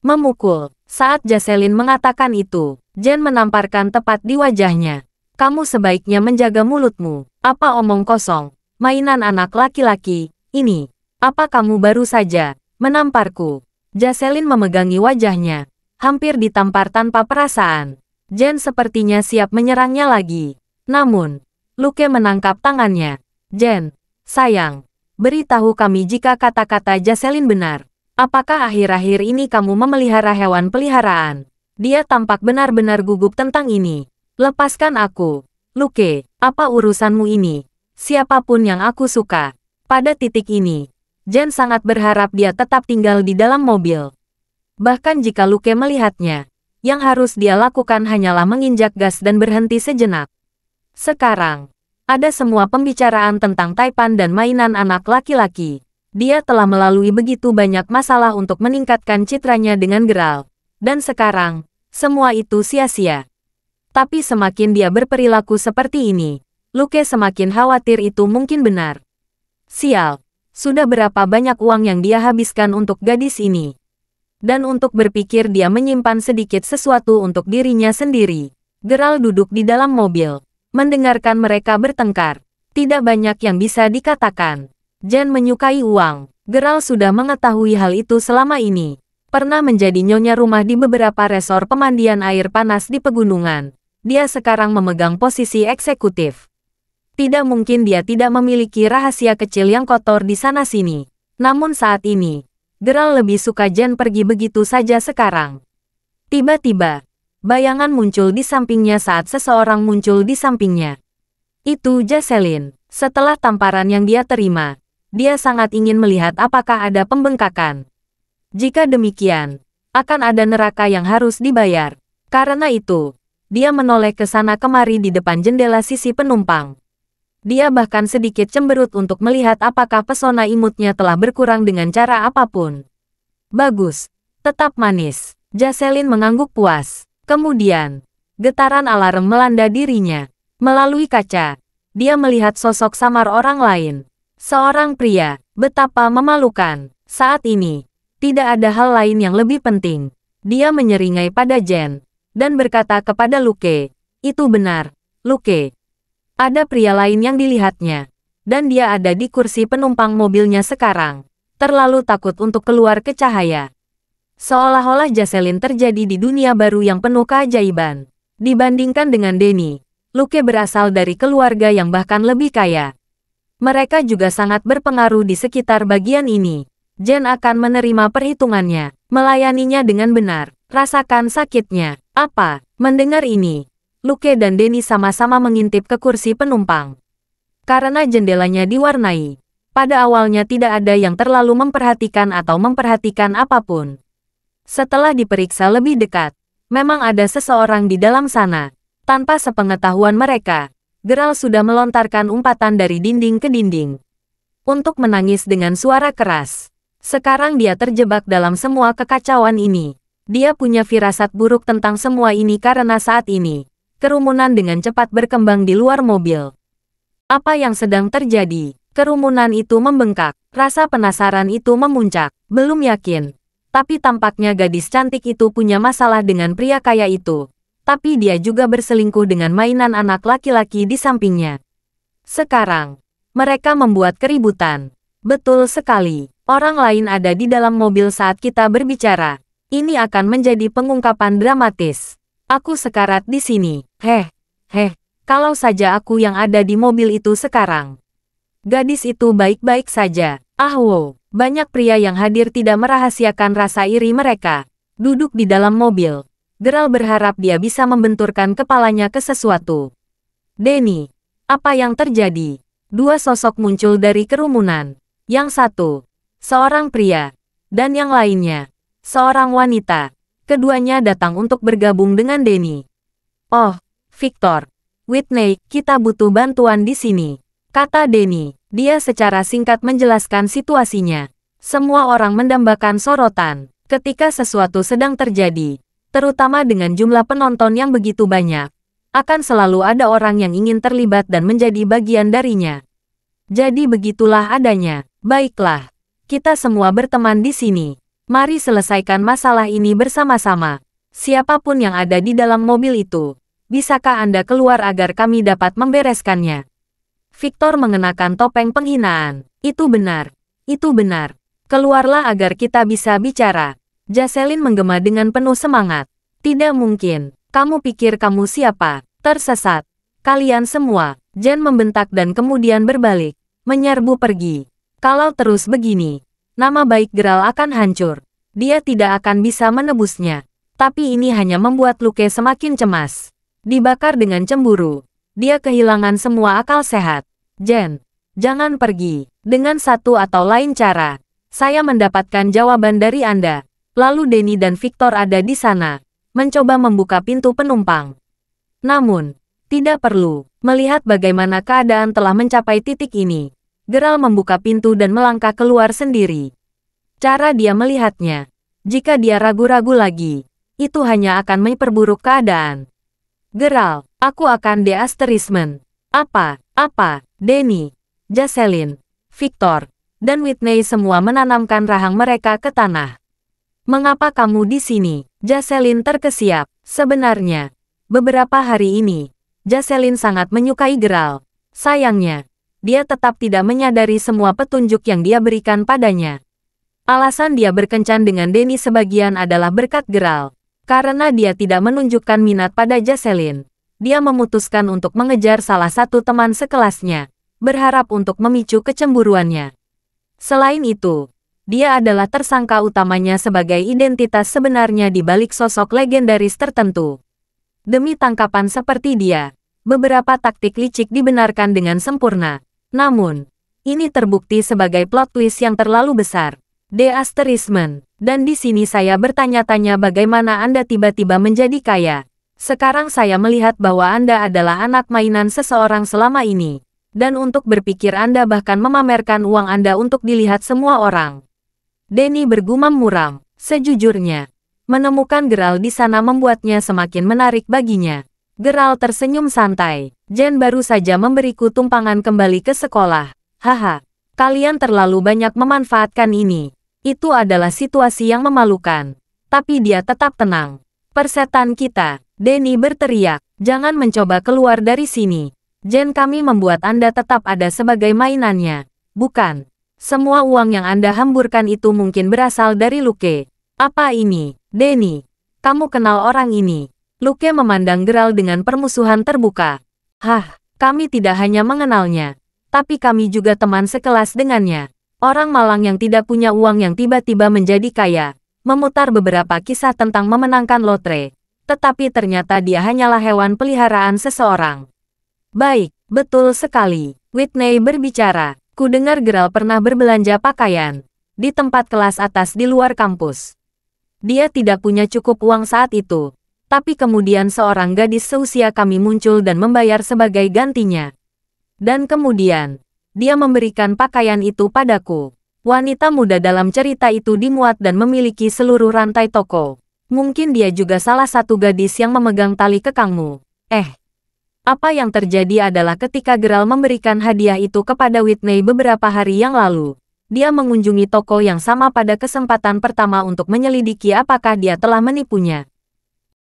Memukul. Saat Jocelyn mengatakan itu, Jen menamparkan tepat di wajahnya. Kamu sebaiknya menjaga mulutmu. Apa omong kosong? Mainan anak laki-laki, ini. Apa kamu baru saja menamparku? Jocelyn memegangi wajahnya, hampir ditampar tanpa perasaan. Jen sepertinya siap menyerangnya lagi. Namun, Luke menangkap tangannya. Jen, sayang, beritahu kami jika kata-kata Jocelyn benar. Apakah akhir-akhir ini kamu memelihara hewan peliharaan? Dia tampak benar-benar gugup tentang ini. Lepaskan aku. Luke, apa urusanmu ini? Siapapun yang aku suka. Pada titik ini, Jen sangat berharap dia tetap tinggal di dalam mobil. Bahkan jika Luke melihatnya, yang harus dia lakukan hanyalah menginjak gas dan berhenti sejenak. Sekarang, ada semua pembicaraan tentang taipan dan mainan anak laki-laki. Dia telah melalui begitu banyak masalah untuk meningkatkan citranya dengan Geralt. Dan sekarang, semua itu sia-sia. Tapi semakin dia berperilaku seperti ini, Luke semakin khawatir itu mungkin benar. Sial, sudah berapa banyak uang yang dia habiskan untuk gadis ini. Dan untuk berpikir dia menyimpan sedikit sesuatu untuk dirinya sendiri. Geralt duduk di dalam mobil, mendengarkan mereka bertengkar. Tidak banyak yang bisa dikatakan. Jen menyukai uang. Geralt sudah mengetahui hal itu selama ini. Pernah menjadi nyonya rumah di beberapa resor pemandian air panas di pegunungan. Dia sekarang memegang posisi eksekutif. Tidak mungkin dia tidak memiliki rahasia kecil yang kotor di sana-sini. Namun saat ini, Geralt lebih suka Jen pergi begitu saja sekarang. Tiba-tiba, bayangan muncul di sampingnya saat seseorang muncul di sampingnya. Itu Jocelyn. Setelah tamparan yang dia terima, dia sangat ingin melihat apakah ada pembengkakan. Jika demikian, akan ada neraka yang harus dibayar. Karena itu, dia menoleh ke sana kemari di depan jendela sisi penumpang. Dia bahkan sedikit cemberut untuk melihat apakah pesona imutnya telah berkurang dengan cara apapun. Bagus, tetap manis. Jocelyn mengangguk puas. Kemudian, getaran alarm melanda dirinya. Melalui kaca, dia melihat sosok samar orang lain. Seorang pria, betapa memalukan. Saat ini, tidak ada hal lain yang lebih penting. Dia menyeringai pada Jen, dan berkata kepada Luke, itu benar, Luke. Ada pria lain yang dilihatnya, dan dia ada di kursi penumpang mobilnya sekarang. Terlalu takut untuk keluar ke cahaya. Seolah-olah Jocelyn terjadi di dunia baru yang penuh keajaiban. Dibandingkan dengan Denny, Luke berasal dari keluarga yang bahkan lebih kaya. Mereka juga sangat berpengaruh di sekitar bagian ini. Jen akan menerima perhitungannya, melayaninya dengan benar. Rasakan sakitnya. Apa? Mendengar ini, Luke dan Denny sama-sama mengintip ke kursi penumpang. Karena jendelanya diwarnai, Pada awalnya tidak ada yang terlalu memperhatikan atau memperhatikan apapun. Setelah diperiksa lebih dekat, memang ada seseorang di dalam sana. Tanpa sepengetahuan mereka, Geralt sudah melontarkan umpatan dari dinding ke dinding untuk menangis dengan suara keras. Sekarang dia terjebak dalam semua kekacauan ini. Dia punya firasat buruk tentang semua ini karena saat ini, kerumunan dengan cepat berkembang di luar mobil. Apa yang sedang terjadi? Kerumunan itu membengkak. Rasa penasaran itu memuncak. Belum yakin. Tapi tampaknya gadis cantik itu punya masalah dengan pria kaya itu. Tapi dia juga berselingkuh dengan mainan anak laki-laki di sampingnya. Sekarang, mereka membuat keributan. Betul sekali. Orang lain ada di dalam mobil saat kita berbicara. Ini akan menjadi pengungkapan dramatis. Aku sekarat di sini. Kalau saja aku yang ada di mobil itu sekarang. Gadis itu baik-baik saja. Wow. Banyak pria yang hadir tidak merahasiakan rasa iri mereka. Duduk di dalam mobil. Geralt berharap dia bisa membenturkan kepalanya ke sesuatu. Denny, apa yang terjadi? Dua sosok muncul dari kerumunan. Yang satu, seorang pria. Dan yang lainnya, seorang wanita. Keduanya datang untuk bergabung dengan Denny. Oh, Victor. Whitney, kita butuh bantuan di sini. Kata Denny. Dia secara singkat menjelaskan situasinya. Semua orang mendambakan sorotan ketika sesuatu sedang terjadi. Terutama dengan jumlah penonton yang begitu banyak. Akan selalu ada orang yang ingin terlibat dan menjadi bagian darinya. Jadi begitulah adanya. Baiklah. Kita semua berteman di sini. Mari selesaikan masalah ini bersama-sama. Siapapun yang ada di dalam mobil itu, bisakah Anda keluar agar kami dapat membereskannya? Victor mengenakan topeng penghinaan. Itu benar. Itu benar. Keluarlah agar kita bisa bicara. Jocelyn menggema dengan penuh semangat. Tidak mungkin. Kamu pikir kamu siapa? Tersesat. Kalian semua. Jen membentak dan kemudian berbalik. Menyerbu pergi. Kalau terus begini, nama baik Geralt akan hancur. Dia tidak akan bisa menebusnya. Tapi ini hanya membuat Luke semakin cemas. Dibakar dengan cemburu. Dia kehilangan semua akal sehat. Jen, jangan pergi. Dengan satu atau lain cara, saya mendapatkan jawaban dari Anda. Lalu Denny dan Victor ada di sana, mencoba membuka pintu penumpang. Namun, tidak perlu. Melihat bagaimana keadaan telah mencapai titik ini, Geralt membuka pintu dan melangkah keluar sendiri. Cara dia melihatnya, jika dia ragu-ragu lagi, itu hanya akan memperburuk keadaan. Geralt, aku akan de-asterismen. Apa, Denny, Jocelyn, Victor, dan Whitney semua menanamkan rahang mereka ke tanah. Mengapa kamu di sini? Jocelyn terkesiap. Sebenarnya, beberapa hari ini, Jocelyn sangat menyukai Geralt. Sayangnya, dia tetap tidak menyadari semua petunjuk yang dia berikan padanya. Alasan dia berkencan dengan Denny sebagian adalah berkat Geralt. Karena dia tidak menunjukkan minat pada Jocelyn, dia memutuskan untuk mengejar salah satu teman sekelasnya, berharap untuk memicu kecemburuannya. Selain itu, dia adalah tersangka utamanya sebagai identitas sebenarnya di balik sosok legendaris tertentu. Demi tangkapan seperti dia, beberapa taktik licik dibenarkan dengan sempurna. Namun, ini terbukti sebagai plot twist yang terlalu besar. De-asterismen. Dan di sini saya bertanya-tanya bagaimana Anda tiba-tiba menjadi kaya. Sekarang saya melihat bahwa Anda adalah anak mainan seseorang selama ini. Dan untuk berpikir Anda bahkan memamerkan uang Anda untuk dilihat semua orang. Denny bergumam muram. Sejujurnya, menemukan Geralt di sana membuatnya semakin menarik baginya. Geralt tersenyum santai. Jen baru saja memberiku tumpangan kembali ke sekolah. Haha, kalian terlalu banyak memanfaatkan ini. Itu adalah situasi yang memalukan. Tapi dia tetap tenang. Persetan kita. Denny berteriak. Jangan mencoba keluar dari sini. Jen, kami membuat Anda tetap ada sebagai mainannya. Bukan. Semua uang yang Anda hamburkan itu mungkin berasal dari Luke. Apa ini? Denny, kamu kenal orang ini? Luke memandang Geralt dengan permusuhan terbuka. Hah, kami tidak hanya mengenalnya. Tapi kami juga teman sekelas dengannya. Orang malang yang tidak punya uang yang tiba-tiba menjadi kaya, memutar beberapa kisah tentang memenangkan lotre, tetapi ternyata dia hanyalah hewan peliharaan seseorang. Baik, betul sekali. Whitney berbicara. Ku dengar Geralt pernah berbelanja pakaian di tempat kelas atas di luar kampus. Dia tidak punya cukup uang saat itu, tapi kemudian seorang gadis seusia kami muncul dan membayar sebagai gantinya. Dan kemudian, dia memberikan pakaian itu padaku. Wanita muda dalam cerita itu dimuat dan memiliki seluruh rantai toko. Mungkin dia juga salah satu gadis yang memegang tali kekangmu. Apa yang terjadi adalah ketika Geralt memberikan hadiah itu kepada Whitney beberapa hari yang lalu, dia mengunjungi toko yang sama pada kesempatan pertama untuk menyelidiki apakah dia telah menipunya.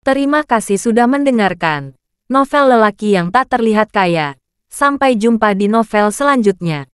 Terima kasih sudah mendengarkan novel lelaki yang tak terlihat kaya. Sampai jumpa di novel selanjutnya.